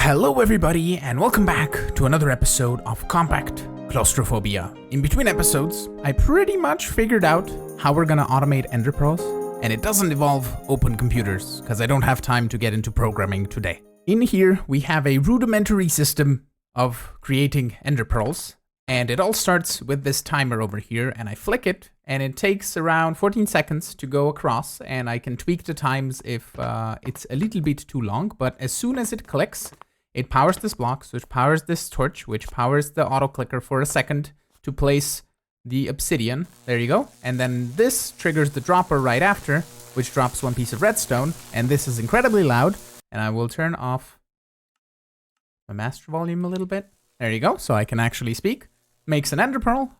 Hello everybody and welcome back to another episode of Compact Claustrophobia. In between episodes, I pretty much figured out how we're gonna automate ender pearls, and it doesn't involve open computers, because I don't have time to get into programming today. In here, we have a rudimentary system of creating ender pearls, and it all starts with this timer over here, and I flick it, and it takes around 14 seconds to go across, and I can tweak the times if it's a little bit too long, but as soon as it clicks, it powers this block, which powers this torch, which powers the auto clicker for a second to place the obsidian. There you go. And then this triggers the dropper right after, which drops one piece of redstone, and this is incredibly loud, and I will turn off my master volume a little bit. There you go, so I can actually speak. Makes an ender pearl,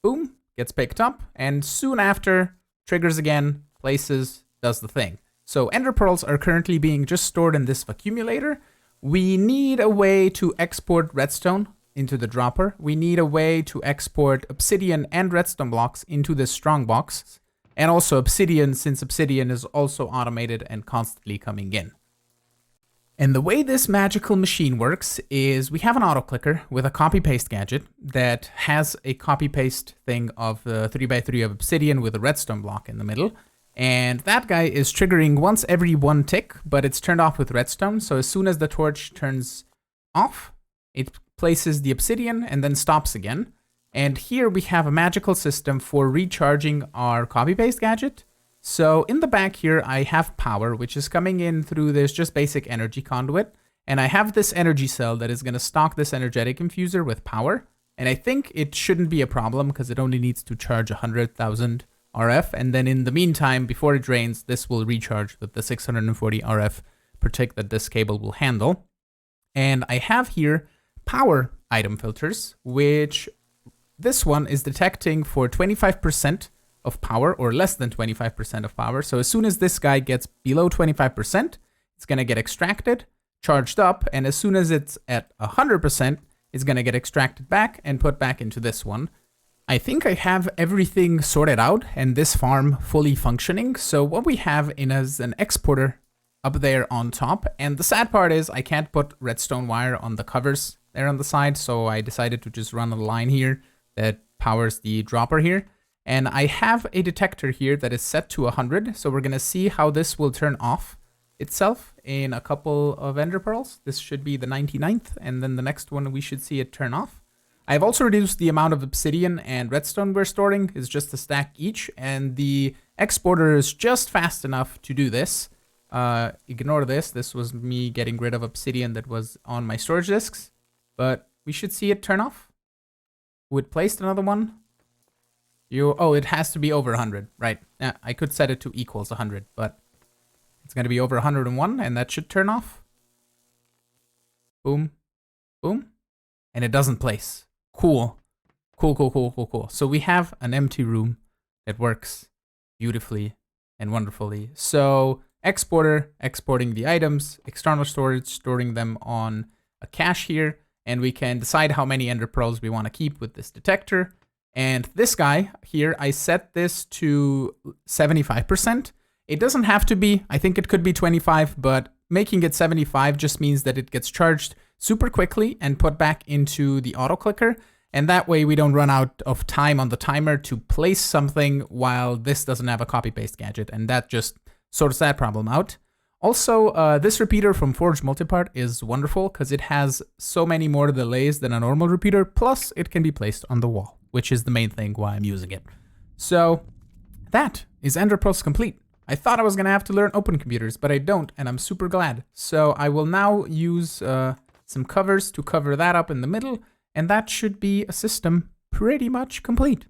boom, gets picked up, and soon after, triggers again, places, does the thing. So ender pearls are currently being just stored in this accumulator. We need a way to export redstone into the dropper. We need a way to export obsidian and redstone blocks into this strong box. And also obsidian, since obsidian is also automated and constantly coming in. And the way this magical machine works is we have an auto clicker with a copy paste gadget that has a copy paste thing of 3x3 of obsidian with a redstone block in the middle. And that guy is triggering once every one tick, but it's turned off with redstone. So as soon as the torch turns off, it places the obsidian and then stops again. And here we have a magical system for recharging our copy paste gadget. So in the back here, I have power, which is coming in through this just basic energy conduit. And I have this energy cell that is going to stock this energetic infuser with power. And I think it shouldn't be a problem because it only needs to charge 100,000 RF. And then in the meantime, before it drains, this will recharge with the 640 RF per tick that this cable will handle. And I have here power item filters, which this one is detecting for 25% of power or less than 25% of power. So as soon as this guy gets below 25%, it's going to get extracted, charged up, and as soon as it's at 100%, it's going to get extracted back and put back into this one. I think I have everything sorted out and this farm fully functioning. So what we have is an exporter up there on top. And the sad part is I can't put redstone wire on the covers there on the side. So I decided to just run a line here that powers the dropper here. And I have a detector here that is set to 100. So we're going to see how this will turn off itself in a couple of ender pearls. This should be the 99th. And then the next one, we should see it turn off. I've also reduced the amount of obsidian and redstone we're storing. It's just a stack each. And the exporter is just fast enough to do this. Ignore this. This was me getting rid of obsidian that was on my storage disks. But we should see it turn off. We placed another one. Oh, it has to be over 100, right? Yeah, I could set it to equals 100, but it's going to be over 101, and that should turn off. Boom, boom, and it doesn't place. Cool, cool, cool, cool, cool, cool. So we have an empty room that works beautifully and wonderfully. So exporter, exporting the items, external storage, storing them on a cache here, and we can decide how many ender pearls we want to keep with this detector. And this guy here, I set this to 75%. It doesn't have to be, I think it could be 25, but making it 75 just means that it gets charged super quickly and put back into the auto clicker. And that way we don't run out of time on the timer to place something while this doesn't have a copy paste gadget. And that just sorts that problem out. Also, this repeater from Forge Multipart is wonderful because it has so many more delays than a normal repeater. Plus it can be placed on the wall, which is the main thing why I'm using it. So that is ender pearls complete. I thought I was going to have to learn open computers, but I don't, and I'm super glad. So I will now use some covers to cover that up in the middle, and that should be a system pretty much complete.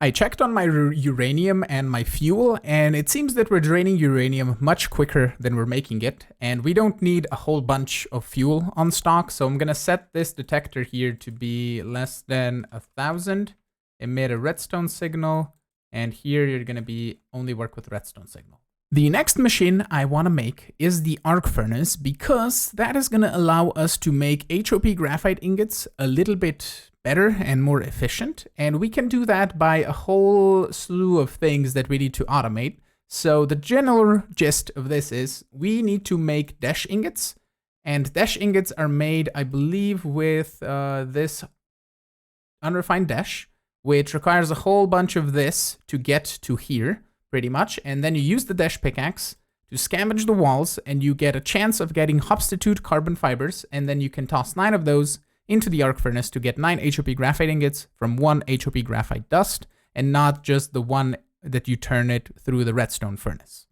I checked on my uranium and my fuel, and it seems that we're draining uranium much quicker than we're making it, and we don't need a whole bunch of fuel on stock, so I'm going to set this detector here to be less than 1,000, emit a redstone signal, and here you're going to be only work with redstone signal. The next machine I want to make is the arc furnace, because that is going to allow us to make HOP graphite ingots a little bit better and more efficient. And we can do that by a whole slew of things that we need to automate. So the general gist of this is we need to make Desh ingots And Desh ingots are made, I believe, with this unrefined Desh, which requires a whole bunch of this to get to here, pretty much. And then you use the Desh pickaxe to scavenge the walls, and you get a chance of getting substitute carbon fibers, and then you can toss 9 of those into the arc furnace to get 9 HOP graphite ingots from 1 HOP graphite dust, and not just the one that you turn it through the redstone furnace.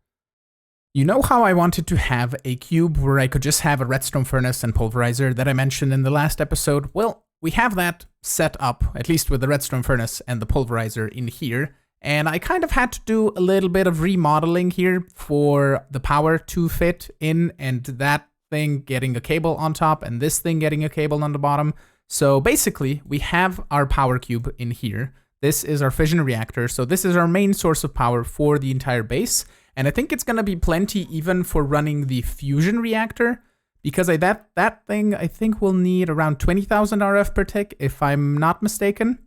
You know how I wanted to have a cube where I could just have a redstone furnace and pulverizer that I mentioned in the last episode? Well, we have that set up, at least with the redstone furnace and the pulverizer in here. And I kind of had to do a little bit of remodeling here for the power to fit in, and that thing getting a cable on top and this thing getting a cable on the bottom. So basically, we have our power cube in here. This is our fission reactor. So this is our main source of power for the entire base. And I think it's going to be plenty even for running the fusion reactor, because that thing I think will need around 20,000 RF per tick, if I'm not mistaken.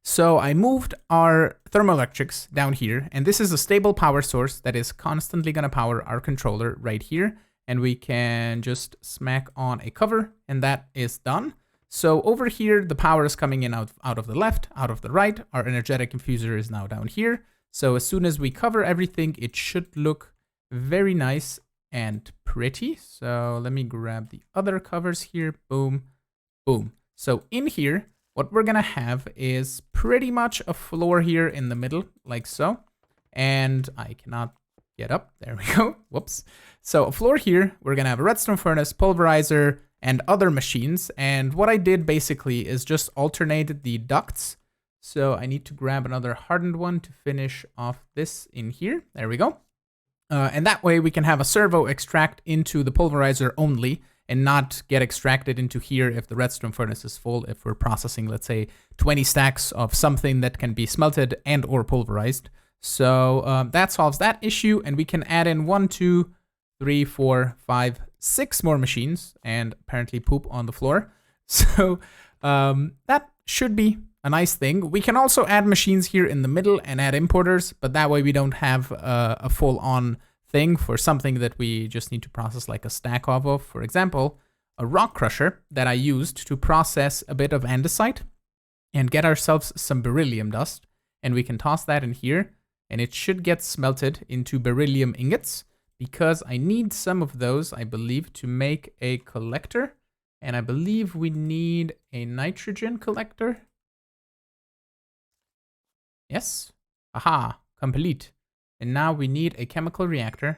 So I moved our thermoelectrics down here, and this is a stable power source that is constantly going to power our controller right here. And we can just smack on a cover, and that is done. So over here, the power is coming in out of the left, out of the right. Our energetic infuser is now down here. So as soon as we cover everything, it should look very nice and pretty. So let me grab the other covers here. Boom, boom. So in here, what we're gonna have is pretty much a floor here in the middle, like so. And I cannot get up. There we go. Whoops. So a floor here, we're gonna have a redstone furnace, pulverizer, and other machines. And what I did basically is just alternate the ducts. So I need to grab another hardened one to finish off this in here. There we go. And that way we can have a servo extract into the pulverizer only and not get extracted into here if the redstone furnace is full, if we're processing, let's say, 20 stacks of something that can be smelted and or pulverized. So that solves that issue, and we can add in 1, 2, 3, 4, 5, 6 more machines, and apparently poop on the floor. So that should be a nice thing. We can also add machines here in the middle and add importers, but that way we don't have a full-on thing for something that we just need to process like a stack of. For example, a rock crusher that I used to process a bit of andesite and get ourselves some beryllium dust, and we can toss that in here, and it should get smelted into beryllium ingots, because I need some of those, I believe, to make a collector, and I believe we need a nitrogen collector. Yes. Aha, complete. And now we need a chemical reactor.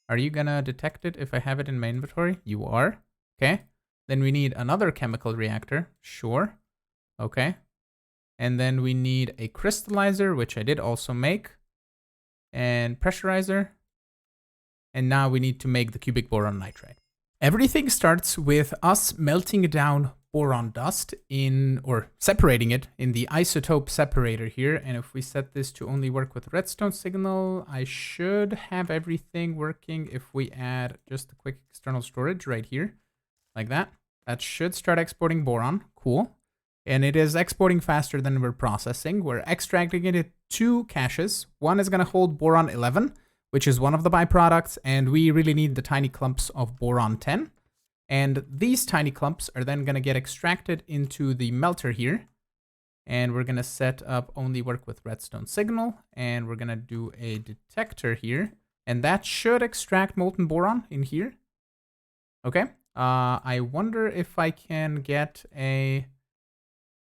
Are you gonna detect it if I have it in my inventory? You are. Okay. Then we need another chemical reactor. Sure. Okay. And then we need a crystallizer, which I did also make. And pressurizer. And now we need to make the cubic boron nitrate. Everything starts with us melting down boron dust or separating it in the isotope separator here. And if we set this to only work with redstone signal, I should have everything working if we add just a quick external storage right here, like that. That should start exporting boron. Cool. And it is exporting faster than we're processing. We're extracting it in 2 caches. One is going to hold boron 11, which is one of the byproducts, and we really need the tiny clumps of boron 10. And these tiny clumps are then going to get extracted into the melter here. And we're going to set up only work with redstone signal. And we're going to do a detector here. And that should extract molten boron in here. Okay. I wonder if I can get a...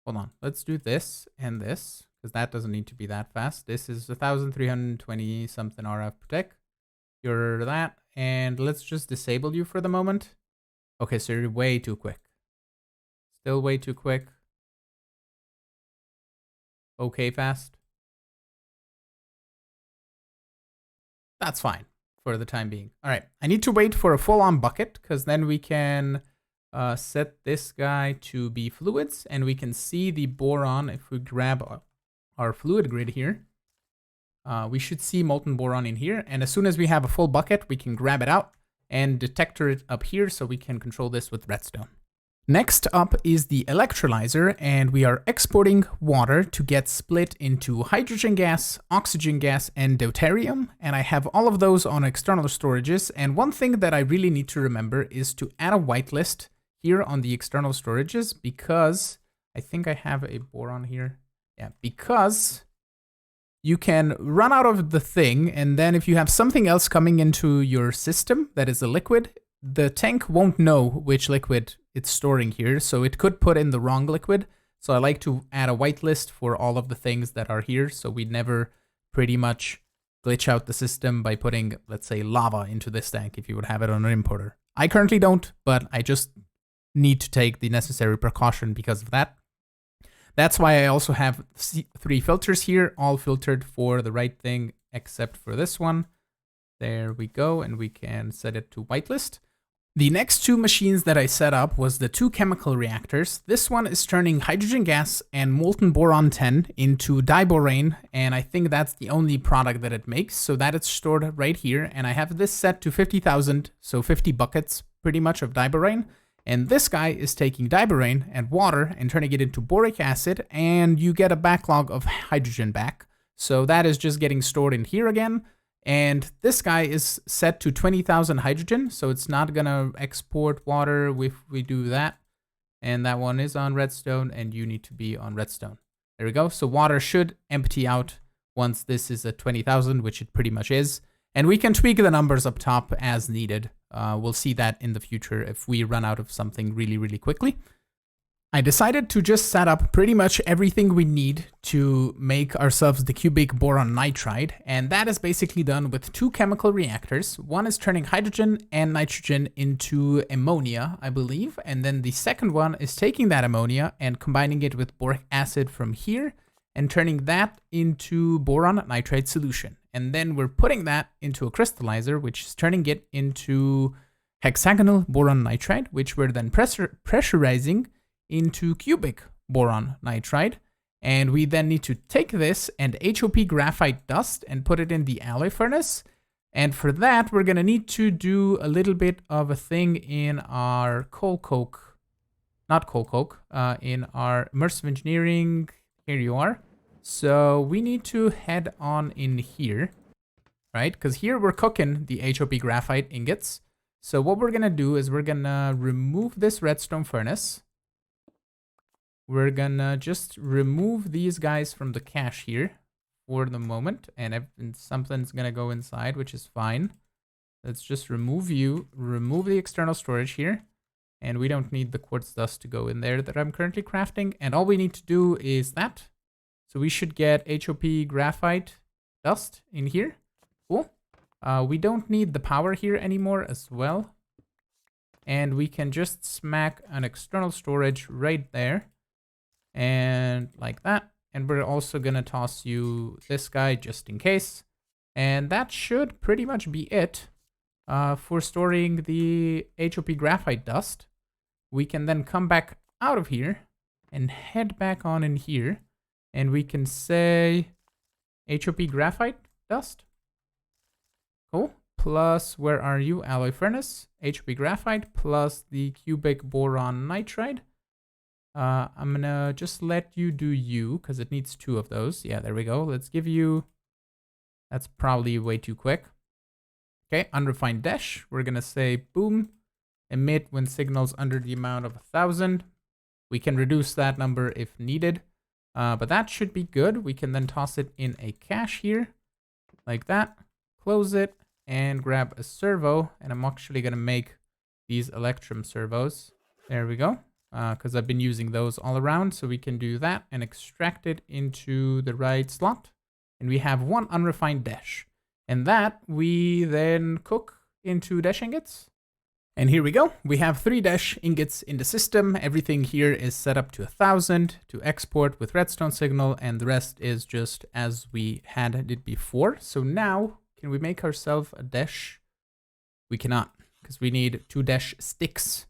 Hold on. Let's do this and this, because that doesn't need to be that fast. This is 1,320 something RF per tick. You're that. And let's just disable you for the moment. Okay, so you're way too quick. Still way too quick. Okay, fast. That's fine for the time being. All right, I need to wait for a full-on bucket, because then we can set this guy to be fluids, and we can see the boron if we grab our fluid grid here. We should see molten boron in here, and as soon as we have a full bucket, we can grab it out and detector it up here so we can control this with redstone. Next up is the electrolyzer, and we are exporting water to get split into hydrogen gas, oxygen gas, and deuterium. And I have all of those on external storages. And one thing that I really need to remember is to add a whitelist here on the external storages, because I think I have a boron here. Yeah, because you can run out of the thing, and then if you have something else coming into your system that is a liquid, the tank won't know which liquid it's storing here, so it could put in the wrong liquid. So I like to add a whitelist for all of the things that are here, so we never pretty much glitch out the system by putting, let's say, lava into this tank if you would have it on an importer. I currently don't, but I just need to take the necessary precaution because of that. That's why I also have 3 filters here, all filtered for the right thing except for this one. There we go, and we can set it to whitelist. The next 2 machines that I set up was the 2 chemical reactors. This one is turning hydrogen gas and molten boron 10 into diborane, and I think that's the only product that it makes, so that it's stored right here. And I have this set to 50,000, so 50 buckets pretty much of diborane. And this guy is taking diborane and water and turning it into boric acid, and you get a backlog of hydrogen back. So that is just getting stored in here again. And this guy is set to 20,000 hydrogen, so it's not gonna export water if we do that. And that one is on redstone, and you need to be on redstone. There we go. So water should empty out once this is at 20,000, which it pretty much is. And we can tweak the numbers up top as needed. We'll see that in the future if we run out of something really, really quickly. I decided to just set up pretty much everything we need to make ourselves the cubic boron nitride, and that is basically done with 2 chemical reactors. One is turning hydrogen and nitrogen into ammonia, I believe, and then the second one is taking that ammonia and combining it with boric acid from here and turning that into boron nitride solution. And then we're putting that into a crystallizer, which is turning it into hexagonal boron nitride, which we're then pressurizing into cubic boron nitride. And we then need to take this and HOP graphite dust and put it in the alloy furnace. And for that, we're gonna need to do a little bit of a thing in our in our immersive engineering. Here you are. So we need to head on in here, right? Because here we're cooking the HOP graphite ingots. So what we're gonna do is we're gonna remove this redstone furnace. We're gonna just remove these guys from the cache here for the moment, and something's gonna go inside, which is fine. Let's just remove you, remove the external storage here, and we don't need the quartz dust to go in there that I'm currently crafting, and all we need to do is that. So we should get HOP graphite dust in here. Cool. We don't need the power here anymore as well, and we can just smack an external storage right there. And like that. And we're also gonna toss you this guy just in case. And that should pretty much be it for storing the HOP graphite dust. We can then come back out of here and head back on in here. And we can say HOP graphite dust. Cool. Plus, where are you? Alloy furnace, HOP graphite, plus the cubic boron nitride. I'm gonna just let you do you, because it needs 2 of those. Yeah, there we go. Let's give you... That's probably way too quick. Okay, unrefined Desh. We're gonna say boom. Emit when signals under the amount of 1,000. We can reduce that number if needed. But that should be good. We can then toss it in a cache here. Like that. Close it. And grab a servo. And I'm actually gonna make these electrum servos. There we go. Because I've been using those all around, so we can do that and extract it into the right slot. And we have 1 unrefined Desh. And that we then cook into Desh ingots. And here we go. We have 3 Desh ingots in the system. Everything here is set up to 1,000 to export with redstone signal, and the rest is just as we had it before. So now, can we make ourselves a Desh? We cannot, because we need 2 Desh sticks.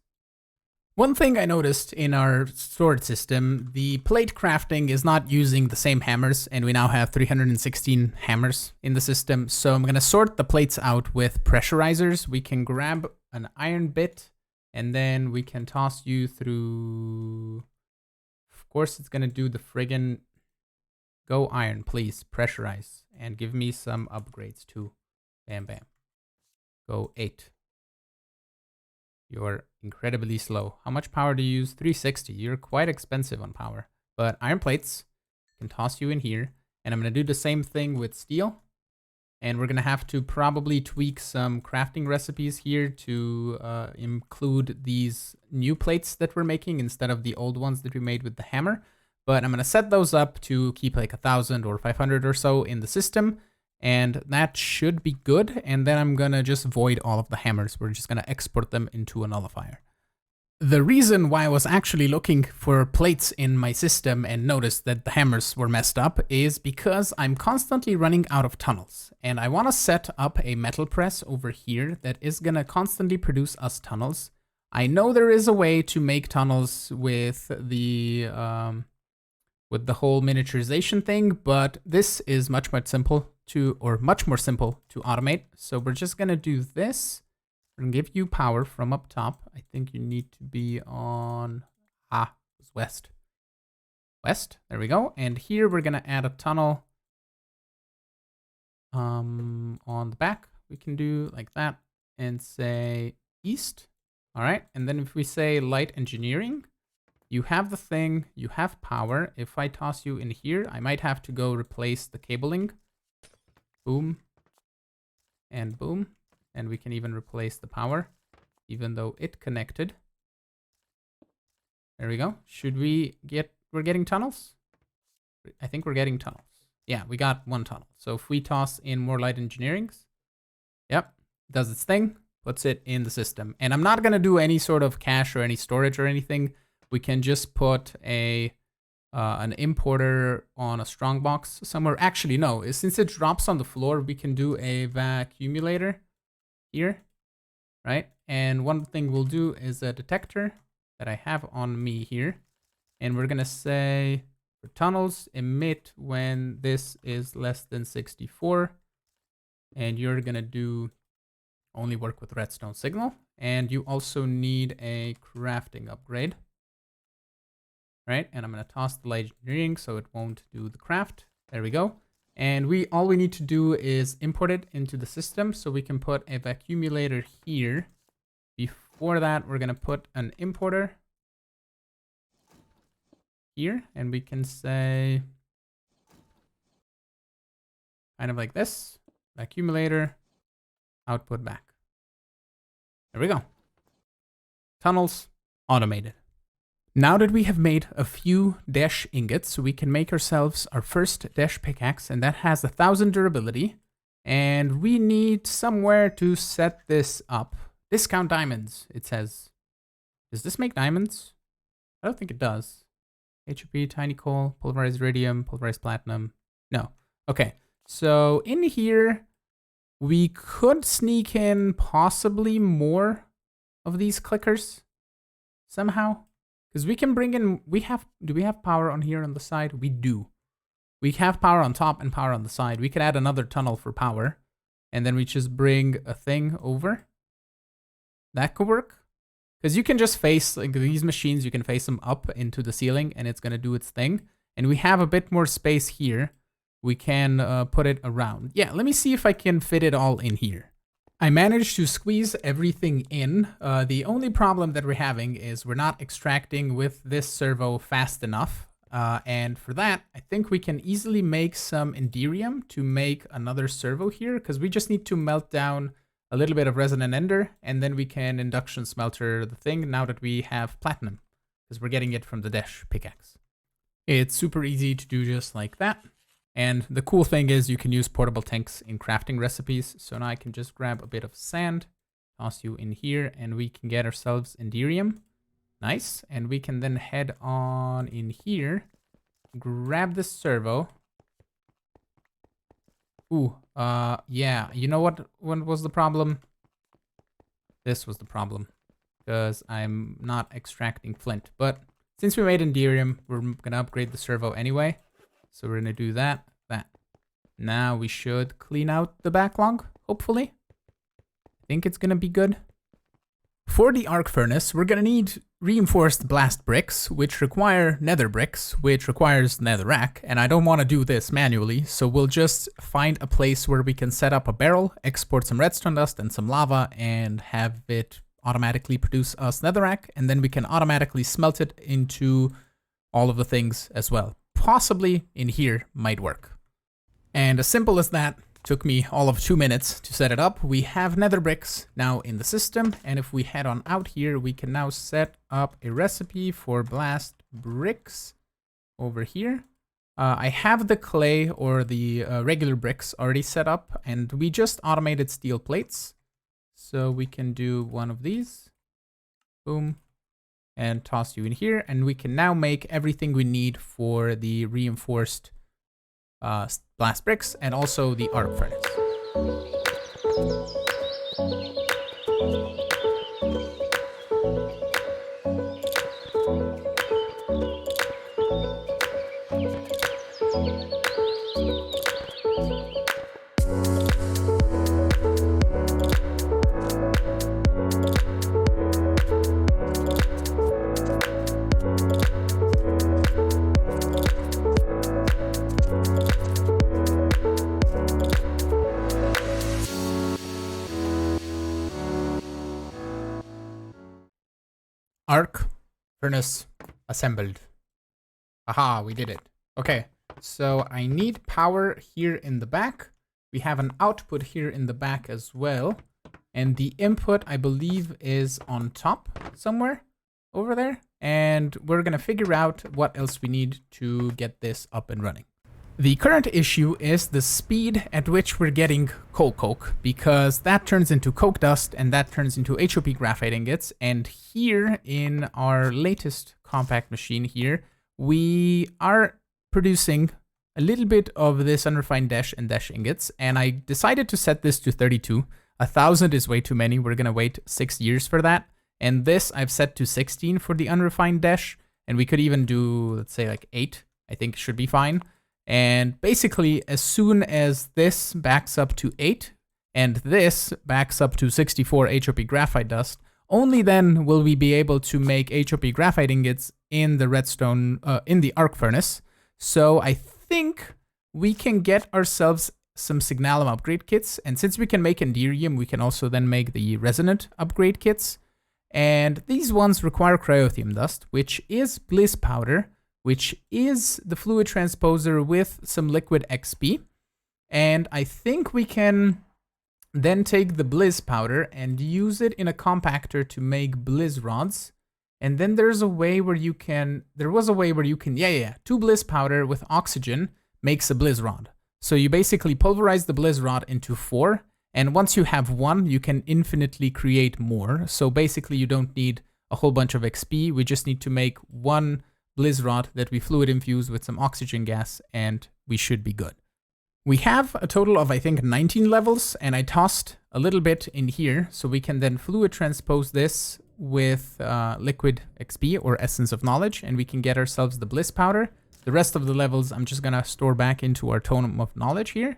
One thing I noticed in our storage system, the plate crafting is not using the same hammers, and we now have 316 hammers in the system. So I'm gonna sort the plates out with pressurizers. We can grab an iron bit And then we can toss you through... Of course, it's gonna do the friggin' go iron, please. Pressurize. And give me some upgrades too. Bam, bam. Go 8. You're incredibly slow. How much power do you use? 360. You're quite expensive on power. But iron plates can toss you in here. And I'm gonna do the same thing with steel. And we're gonna have to probably tweak some crafting recipes here to include these new plates that we're making instead of the old ones that we made with the hammer. But I'm gonna set those up to keep like 1,000 or 500 or so in the system. And that should be good. And then I'm gonna just void all of the hammers. We're just gonna export them into a nullifier. The reason why I was actually looking for plates in my system and noticed that the hammers were messed up is because I'm constantly running out of tunnels. And I want to set up a metal press over here that is going to constantly produce us tunnels. I know there is a way to make tunnels with the whole miniaturization thing, but this is much more simple to automate. So we're just going to do this. We're gonna give you power from up top. I think you need to be on, it was west. West, there we go. And here we're gonna add a tunnel on the back. We can do like that and say east. All right, and then if we say light engineering, you have the thing, you have power. If I toss you in here, I might have to go replace the cabling. Boom, and boom. And we can even replace the power, even though it connected. There we go. We're getting tunnels? I think we're getting tunnels. Yeah, we got 1 tunnel. So if we toss in more light engineerings, yep, does its thing, puts it in the system. And I'm not gonna do any sort of cache or any storage or anything. We can just put an importer on a strongbox somewhere. Actually, no, since it drops on the floor, we can do a vacuumulator here, right? And one thing we'll do is a detector that I have on me here. And we're gonna say for tunnels, emit when this is less than 64. And you're gonna do only work with redstone signal. And you also need a crafting upgrade, right? And I'm gonna toss the light engineering so it won't do the craft. There we go. And all we need to do is import it into the system so we can put a vacuumulator here. Before that, we're gonna put an importer here, and we can say kind of like this, vacuumulator, output back. There we go. Tunnels automated. Now that we have made a few Desh ingots, we can make ourselves our first Desh pickaxe, and that has 1,000 durability. And we need somewhere to set this up. Discount diamonds, it says. Does this make diamonds? I don't think it does. HOP, tiny coal, pulverized iridium, pulverized platinum. No. Okay, so in here, we could sneak in possibly more of these clickers somehow. Because we can bring in, do we have power on here on the side? We do. We have power on top and power on the side. We could add another tunnel for power. And then we just bring a thing over. That could work. Because you can just face, like these machines, you can face them up into the ceiling and it's going to do its thing. And we have a bit more space here. We can put it around. Yeah, let me see if I can fit it all in here. I managed to squeeze everything in. The only problem that we're having is we're not extracting with this servo fast enough. And for that, I think we can easily make some Enderium to make another servo here, because we just need to melt down a little bit of resin and ender, and then we can induction smelter the thing now that we have platinum, because we're getting it from the Desh pickaxe. It's super easy to do just like that. And the cool thing is you can use portable tanks in crafting recipes. So now I can just grab a bit of sand, toss you in here, and we can get ourselves Enderium. Nice. And we can then head on in here, grab this servo. Ooh, yeah, you know what was the problem? This was the problem, because I'm not extracting flint. But since we made Enderium, we're gonna upgrade the servo anyway. So we're gonna do that. Now we should clean out the backlog, hopefully. I think it's gonna be good. For the arc furnace, we're gonna need reinforced blast bricks, which require nether bricks, which requires netherrack, and I don't want to do this manually, so we'll just find a place where we can set up a barrel, export some redstone dust and some lava, and have it automatically produce us netherrack, and then we can automatically smelt it into all of the things as well. Possibly in here might work. And as simple as that, took me all of 2 minutes to set it up. We have nether bricks now in the system, and if we head on out here, we can now set up a recipe for blast bricks over here. I have the clay or the regular bricks already set up, and we just automated steel plates. So we can do one of these, boom, and toss you in here, and we can now make everything we need for the reinforced blast bricks and also the arc furnace. Arc furnace assembled. Aha, we did it. Okay, so I need power here in the back. We have an output here in the back as well. And the input, I believe, is on top somewhere over there. And we're gonna figure out what else we need to get this up and running. The current issue is the speed at which we're getting coal coke, because that turns into coke dust and that turns into HOP graphite ingots. And here in our latest compact machine here, we are producing a little bit of this unrefined Desh and Desh ingots. And I decided to set this to 32. 1,000 is way too many. We're going to wait 6 years for that. And this I've set to 16 for the unrefined Desh. And we could even do, let's say like 8, I think should be fine. And basically, as soon as this backs up to 8 and this backs up to 64 HOP graphite dust, only then will we be able to make HOP graphite ingots in the redstone, in the arc furnace. So I think we can get ourselves some signalum upgrade kits. And since we can make enderium, we can also then make the resonant upgrade kits. And these ones require cryothium dust, which is bliss powder, which is the fluid transposer with some liquid XP. And I think we can then take the bliss powder and use it in a compactor to make bliss rods. And then there's a way where you can, 2 bliss powder with oxygen makes a bliss rod. So you basically pulverize the bliss rod into 4. And once you have 1, you can infinitely create more. So basically you don't need a whole bunch of XP. We just need to make 1 bliss rod that we fluid infuse with some oxygen gas, and we should be good. We have a total of, I think, 19 levels, and I tossed a little bit in here, so we can then fluid transpose this with liquid XP or essence of knowledge, and we can get ourselves the bliss powder. The rest of the levels I'm just gonna store back into our totem of knowledge here.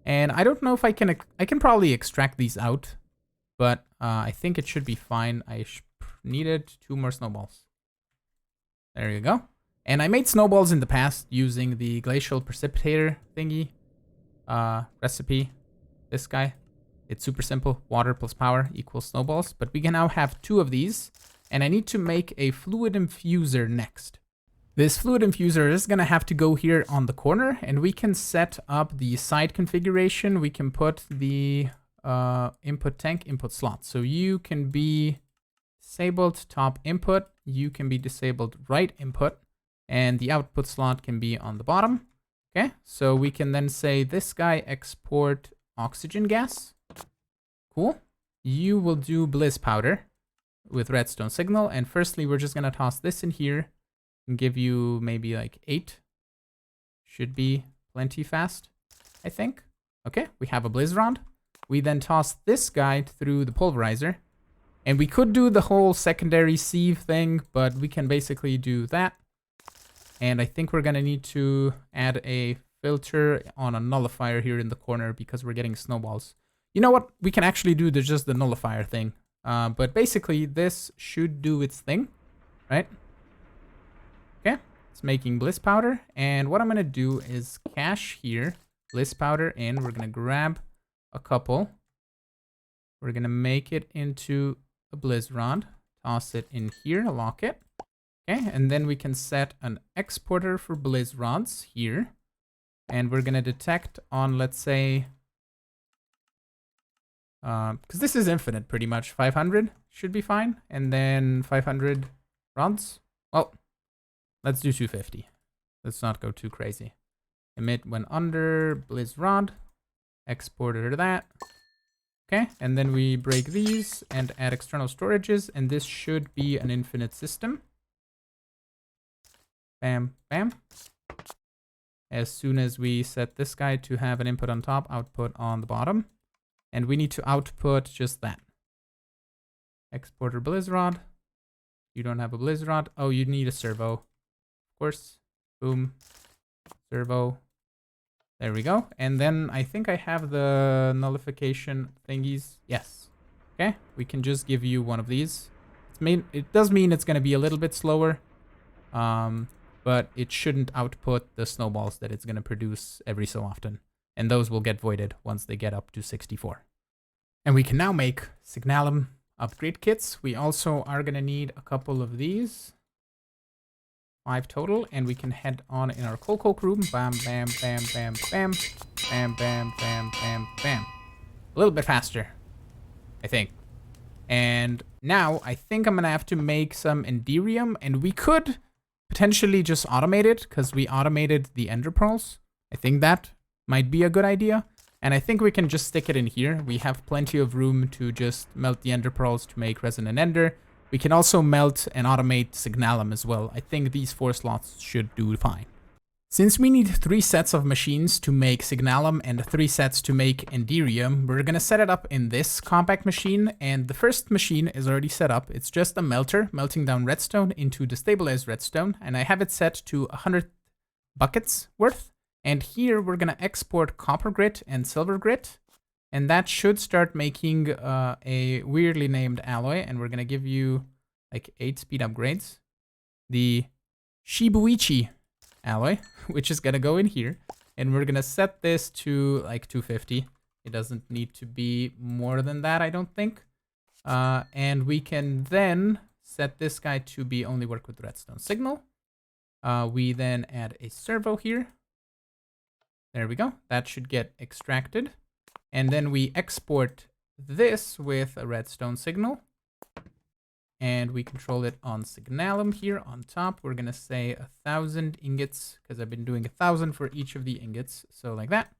And I don't know if I can probably extract these out, but I think it should be fine. I needed 2 more snowballs. There you go. And I made snowballs in the past using the glacial precipitator thingy recipe. This guy. It's super simple. Water plus power equals snowballs. But we can now have 2 of these. And I need to make a fluid infuser next. This fluid infuser is going to have to go here on the corner. And we can set up the side configuration. We can put the input tank input slot. So you can be disabled top input. You can be disabled right input, and the output slot can be on the bottom. Okay, so we can then say this guy export oxygen gas. Cool. You will do bliss powder with redstone signal. And firstly, we're just going to toss this in here and give you maybe like 8. Should be plenty fast, I think. Okay, we have a bliss rod. We then toss this guy through the pulverizer. And we could do the whole secondary sieve thing, but we can basically do that. And I think we're going to need to add a filter on a nullifier here in the corner because we're getting snowballs. You know what? We can actually do just the nullifier thing. But basically, this should do its thing, right? Okay, it's making bliss powder. And what I'm going to do is cache here bliss powder in. We're going to grab a couple. We're going to make it into a bliss rod. Toss it in here, lock it. Okay, and then we can set an exporter for bliss rods here. And we're going to detect on, let's say, because this is infinite pretty much, 500 should be fine. And then 500 rods. Well, let's do 250. Let's not go too crazy. Emit when under, bliss rod, exporter to that. Okay, and then we break these and add external storages, and this should be an infinite system. Bam, bam. As soon as we set this guy to have an input on top, output on the bottom. And we need to output just that. Exporter blizzrod. You don't have a blizzrod. Oh, you need a servo. Of course. Boom. Servo. There we go. And then I think I have the nullification thingies. Yes. Okay. We can just give you one of these. It does mean it's going to be a little bit slower. But it shouldn't output the snowballs that it's going to produce every so often. And those will get voided once they get up to 64. And we can now make Signalum upgrade kits. We also are going to need a couple of these. 5 total. And we can head on in our coal coke room. Bam, bam, bam, bam, bam. Bam, bam, bam, bam, bam. A little bit faster, I think. And now I think I'm going to have to make some Enderium. And we could potentially just automate it because we automated the ender pearls. I think that might be a good idea. And I think we can just stick it in here. We have plenty of room to just melt the ender pearls to make resin and ender. We can also melt and automate Signalum as well. I think these 4 slots should do fine. Since we need 3 sets of machines to make Signalum and 3 sets to make Enderium, we're going to set it up in this compact machine. And the first machine is already set up. It's just a melter melting down redstone into destabilized redstone. And I have it set to 100 buckets worth. And here we're going to export copper grit and silver grit. And that should start making a weirdly named alloy. And we're going to give you like 8 speed upgrades. The Shibuichi alloy, which is going to go in here. And we're going to set this to like 250. It doesn't need to be more than that, I don't think. And we can then set this guy to be only work with redstone signal. We then add a servo here. There we go. That should get extracted. And then we export this with a redstone signal. And we control it on Signalum here on top. We're going to say 1,000 ingots because I've been doing 1,000 for each of the ingots. So like that.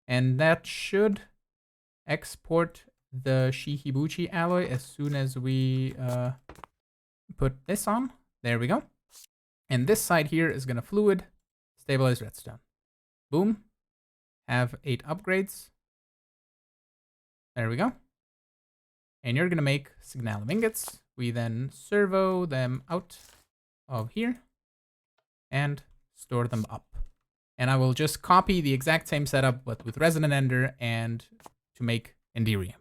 And that should export the Shihibuchi alloy as soon as we put this on. There we go. And this side here is going to fluid stabilize redstone. Boom. Have 8 upgrades. There we go. And you're going to make Signalum ingots. We then servo them out of here and store them up. And I will just copy the exact same setup, but with resin and ender and to make Enderium.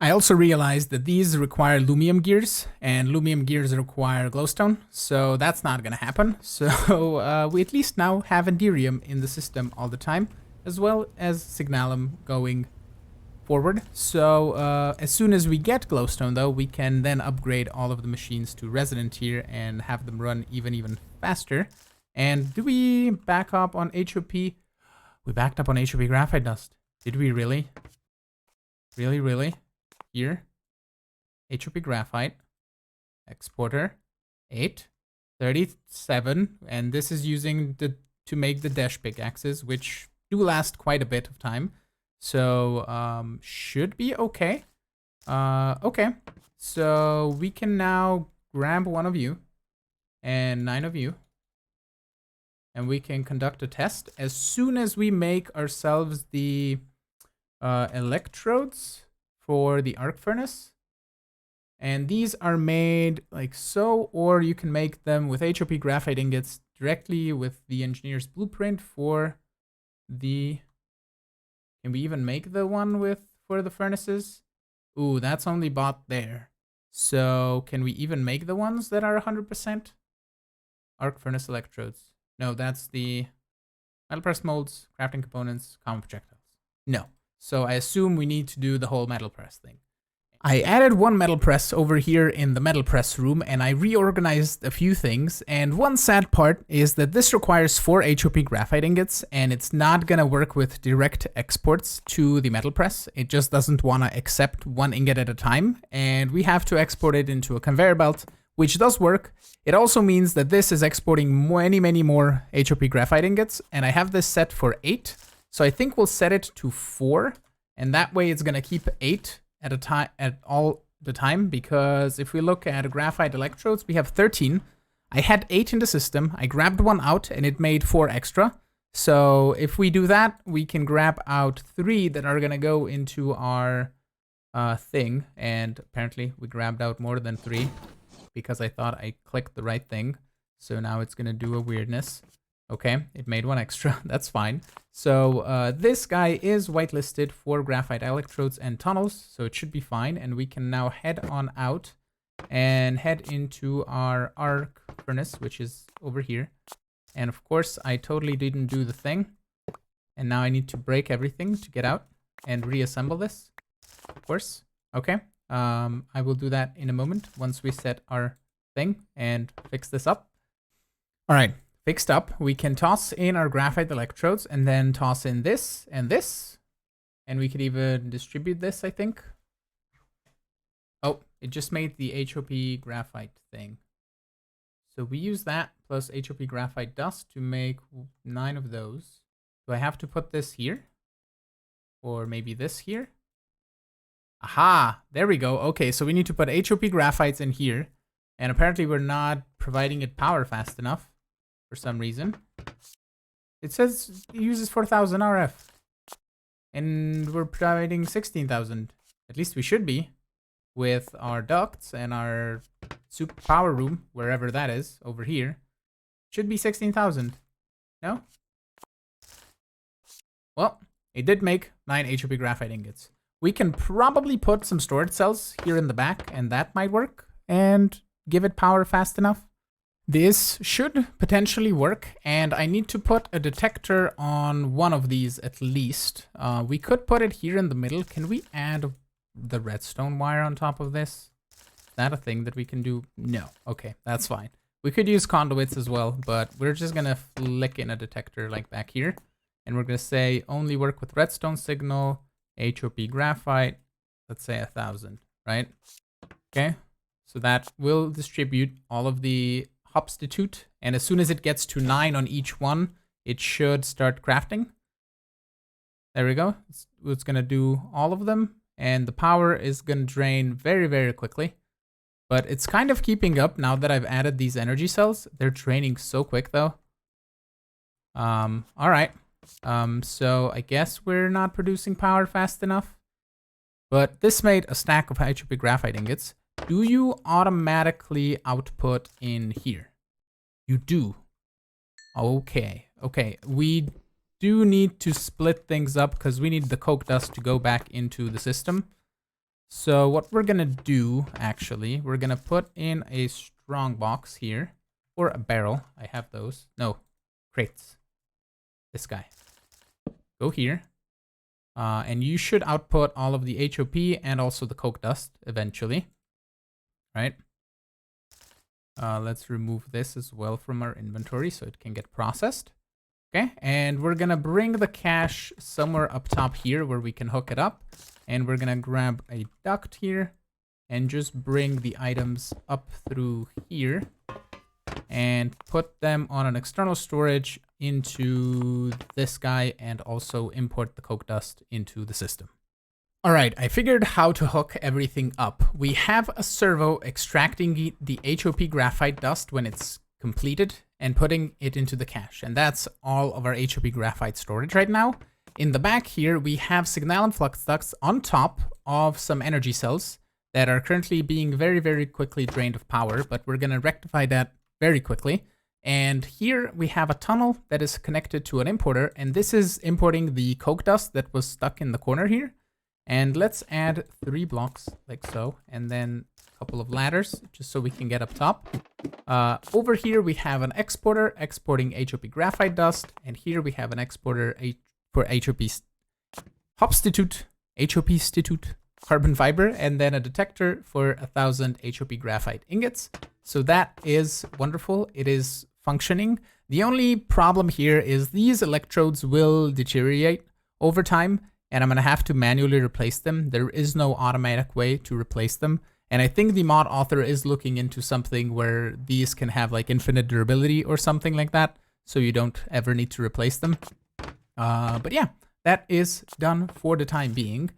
I also realized that these require Lumium gears, and Lumium gears require glowstone, so that's not going to happen. So we at least now have Enderium in the system all the time, as well as Signalum going forward. So as soon as we get glowstone, though, we can then upgrade all of the machines to resident here and have them run even faster. And do we back up on HOP? We backed up on HOP graphite dust. Did we really? Really? Here. HOP graphite. Exporter. 8. 37. And this is using to make the Desh pickaxes, which do last quite a bit of time. So should be okay. Okay. So we can now grab one of you and 9 of you. And we can conduct a test as soon as we make ourselves the electrodes for the arc furnace. And these are made like so, or you can make them with HOP graphite ingots directly with the engineer's blueprint for the... Can we even make the one for the furnaces? Ooh, that's only bought there. So can we even make the ones that are 100%? Arc furnace electrodes. No, that's the metal press molds, crafting components, common projectiles. No. So I assume we need to do the whole metal press thing. I added one metal press over here in the metal press room, and I reorganized a few things. And one sad part is that this requires 4 HOP graphite ingots, and it's not gonna work with direct exports to the metal press. It just doesn't wanna accept 1 ingot at a time, and we have to export it into a conveyor belt, which does work. It also means that this is exporting many more HOP graphite ingots, and I have this set for 8. So I think we'll set it to 4, and that way it's gonna keep 8 at a time, at all the time, because if we look at graphite electrodes, we have 13. I had 8 in the system. I grabbed 1 out and it made 4 extra. So if we do that, we can grab out 3 that are gonna go into our thing. And apparently we grabbed out more than 3 because I thought I clicked the right thing. So now it's gonna do a weirdness. Okay, it made 1 extra, that's fine. So this guy is whitelisted for graphite electrodes and tunnels, so it should be fine. And we can now head on out and head into our arc furnace, which is over here. And of course, I totally didn't do the thing. And now I need to break everything to get out and reassemble this, of course. Okay, I will do that in a moment once we set our thing and fix this up. All right. Fixed up, we can toss in our graphite electrodes and then toss in this and this. And we could even distribute this, I think. Oh, it just made the HOP graphite thing. So we use that plus HOP graphite dust to make 9 of those. Do I have to put this here? Or maybe this here? Aha, there we go. Okay, so we need to put HOP graphites in here. And apparently we're not providing it power fast enough. For some reason. It says it uses 4000 RF. And we're providing 16,000. At least we should be. With our ducts and our super power room, wherever that is, over here. Should be 16,000. No? Well, it did make 9 HOP graphite ingots. We can probably put some storage cells here in the back, and that might work. And give it power fast enough. This should potentially work, and I need to put a detector on one of these at least. We could put it here in the middle. Can we add the redstone wire on top of this? Is that a thing that we can do? No. Okay, that's fine. We could use conduits as well, but we're just gonna flick in a detector like back here. And we're gonna say only work with redstone signal, HOP graphite, let's say 1000, right? Okay, so that will distribute all of the substitute, and as soon as it gets to 9 on each one, it should start crafting. There we go. It's gonna do all of them, and the power is gonna drain very quickly. But it's kind of keeping up now that I've added these energy cells. They're draining so quick though. All right. So I guess we're not producing power fast enough. But this made a stack of HOP graphite ingots. Do you automatically output in here? You do. Okay. Okay. We do need to split things up because we need the coke dust to go back into the system. So what we're gonna do, actually, we're gonna put in a strong box here. Or a barrel. I have those. No. Crates. This guy. Go here. And you should output all of the HOP and also the coke dust eventually. Right? Let's remove this as well from our inventory so it can get processed. Okay, and we're gonna bring the cache somewhere up top here where we can hook it up. And we're gonna grab a duct here and just bring the items up through here and put them on an external storage into this guy and also import the coke dust into the system. All right, I figured how to hook everything up. We have a servo extracting the HOP graphite dust when it's completed and putting it into the cache. And that's all of our HOP graphite storage right now. In the back here, we have signal and flux ducts on top of some energy cells that are currently being very quickly drained of power, but we're gonna rectify that very quickly. And here we have a tunnel that is connected to an importer, and this is importing the coke dust that was stuck in the corner here. And let's add 3 blocks like so, and then couple of ladders just so we can get up top. Over here we have an exporter exporting HOP graphite dust, and here we have an exporter for HOP carbon fiber, and then a detector for 1,000 HOP graphite ingots. So that is wonderful. It is functioning. The only problem here is these electrodes will deteriorate over time, and I'm gonna have to manually replace them. There is no automatic way to replace them. And I think the mod author is looking into something where these can have like infinite durability or something like that, so you don't ever need to replace them. But yeah, that is done for the time being.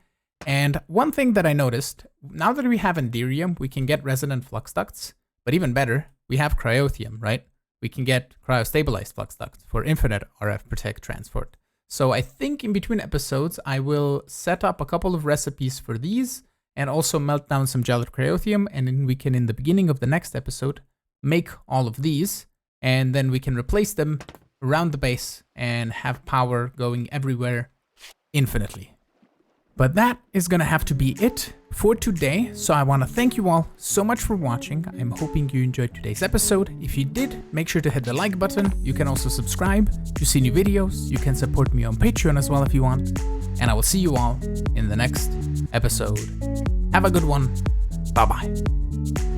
And one thing that I noticed, now that we have Enderium, we can get resonant flux ducts, but even better, we have Cryothium, right? We can get cryostabilized flux ducts for infinite RF protect transport. So I think in between episodes, I will set up a couple of recipes for these and also melt down some gelid cryothium, and then we can, in the beginning of the next episode, make all of these, and then we can replace them around the base and have power going everywhere infinitely. But that is gonna have to be it for today. So I wanna thank you all so much for watching. I'm hoping you enjoyed today's episode. If you did, make sure to hit the like button. You can also subscribe to see new videos. You can support me on Patreon as well if you want. And I will see you all in the next episode. Have a good one. Bye-bye.